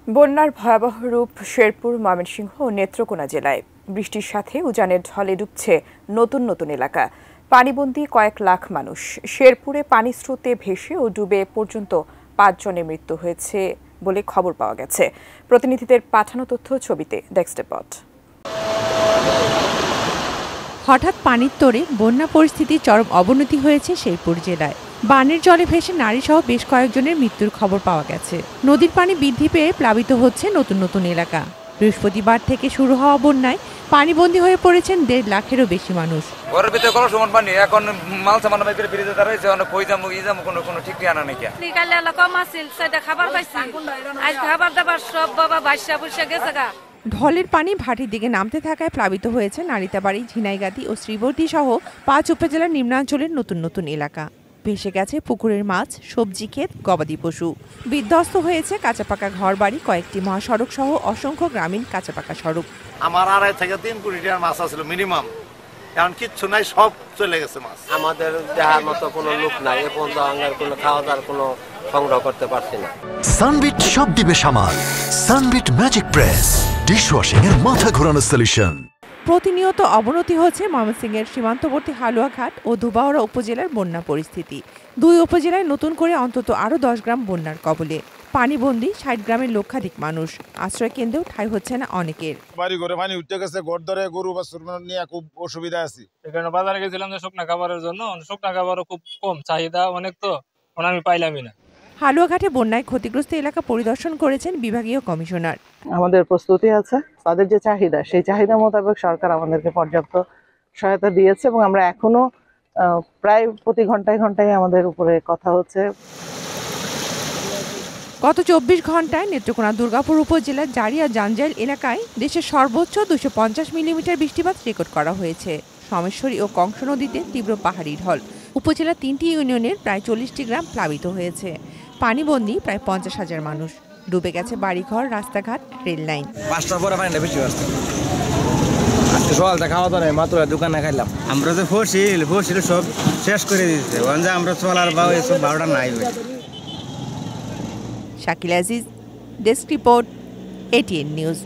বন্যার ভয়াবহ রূপ শেরপুর, ময়মনসিংহ ও নেত্রকোনা জেলায়। বৃষ্টির সাথে উজানের ঢলে ডুবছে নতুন নতুন এলাকা। পানিবন্দী কয়েক লাখ মানুষ। শেরপুরে পানির স্রোতে ভেসে ও ডুবে পর্যন্ত 5 জনের মৃত্যু হয়েছে বলে খবর পাওয়া গেছে। প্রতিনিধিদের পাঠানো তথ্য ছবিতে ডেস্ক রিপোর্ট। হঠাৎ পানির তোড়ে বন্যা পরিস্থিতির চরম অবনতি হয়েছে শেরপুর জেলায়। বানের জলে ভেসে নারীসহ বেশ কয়েকজনের মৃত্যুর খবর পাওয়া গেছে। নদীর পানি বৃদ্ধি পেয়ে প্লাবিত হচ্ছে নতুন নতুন এলাকা। বৃহস্পতিবার থেকে শুরু হওয়া বন্যায় পানিবন্দী হয়ে পড়েছেন 1.5 লাখেরও বেশি মানুষ। ঘরের ভিতরে কোনো সমান পানি, এখন মাল সামান বাইরে বেরিয়ে দাঁড়াইছে, কই যাবো কোনো ঠিক ঠিকানা নেই। নিকালে কম আছিল, সেটা খাবার পাইছি, আজ খাবার দাবার সব বাবা ভাইসা বুসা গেছে গা। ঢলের পানি ভাটির দিকে নামতে থাকায় প্লাবিত হয়েছে নারিতাবাড়ি, ঝিনাইগাতি ও শ্রীবর্তী সহ 5 উপজেলার নিম্নাঞ্চলের নতুন নতুন এলাকা। ভেসে গেছে পুকুরের মাছ, সবজি ক্ষেত, গবাদি পশু। বিধ্বস্ত হয়েছে কাঁচাপাকা ঘরবাড়ি, কয়েকটি মহাসড়ক সহ অসংখ্য গ্রামীণ কাঁচাপাকা সড়ক। আমার 2.5 থেকে 3 কোটি টাকার মাছ আছিল মিনিমাম, এখন কিচ্ছু নাই, সব চলে গেছে মাছ। আমাদের দেহার মতো কোনো লোক নাই, এ পর্যন্ত আঙ্গার কোনো খাওয়া দাওয়ার কোনো সংগ্রহ করতে পারছি না। সানবিট সব দিবে সামাল। সানবিট ম্যাজিক প্রেস ডিশওয়াশিং এর মাথা ঘোরানো সলিউশন। প্রতিনিয়ত অবনতি হচ্ছে ময়মনসিংহের সীমান্তবর্তী হালুয়াঘাট ও ধুবাউড়া উপজেলার বন্যা পরিস্থিতি। 2 উপজেলায় নতুন করে অন্তত আরও 10 গ্রাম বন্যার কবলে। পানিবন্দী 60 গ্রামের লক্ষাধিক মানুষ। আশ্রয় কেন্দ্রেও ঠাঁই হচ্ছে না অনেকের। বাড়ি ঘরে পানি উঠতে গেছে, ঘর ধরে গরু বাছুর নিয়ে খুব অসুবিধা আছে। এখানে বাজারে গেছিলাম যে শুকনা খাবারের জন্য, শুকনা খাবারও খুব কম, চাহিদা অনেক, তো আমি পাইলামই না। হালুয়াঘাটে বন্যায় ক্ষতিগ্রস্ত এলাকা পরিদর্শন করেছেন বিভাগীয় কমিশনার। আমাদের প্রস্তুতি আছে, তাদের যে চাহিদা সেই চাহিদা মোতাবেক সরকার আমাদেরকে পর্যাপ্ত সহায়তা দিয়েছে এবং আমরা এখনো প্রায় প্রতি ঘন্টায় ঘন্টায় আমাদের উপরে কথা হচ্ছে। গত 24 ঘন্টায় নেত্রকোনা দুর্গাপুর উপজেলার জারিয়া জাঞ্জাইল এলাকায় দেশের সর্বোচ্চ 250 মিলিমিটার বৃষ্টিপাত রেকর্ড করা হয়েছে। সোমেশ্বরী ও কংস নদীতে তীব্র পাহাড়ি ঢল। উপজেলার 3টি ইউনিয়নের প্রায় 40টি গ্রাম প্লাবিত হয়েছে। পানিবন্দী প্রায় 50,000 মানুষ। ডুবে গেছে বাড়িঘর, রাস্তাঘাট, রেল লাইন। 5টার পরে পানিটা বেশি আসছে। আজকে সকালটা খাওয়া দাওয়া নেই, মাত্র দোকানে খাইলাম। আমরা যে ফসিল সব শেষ করে দিয়েছে, আমরা চলার বা এসব ভাড়াটা নাই। Shakil Aziz, desk report, ATN news.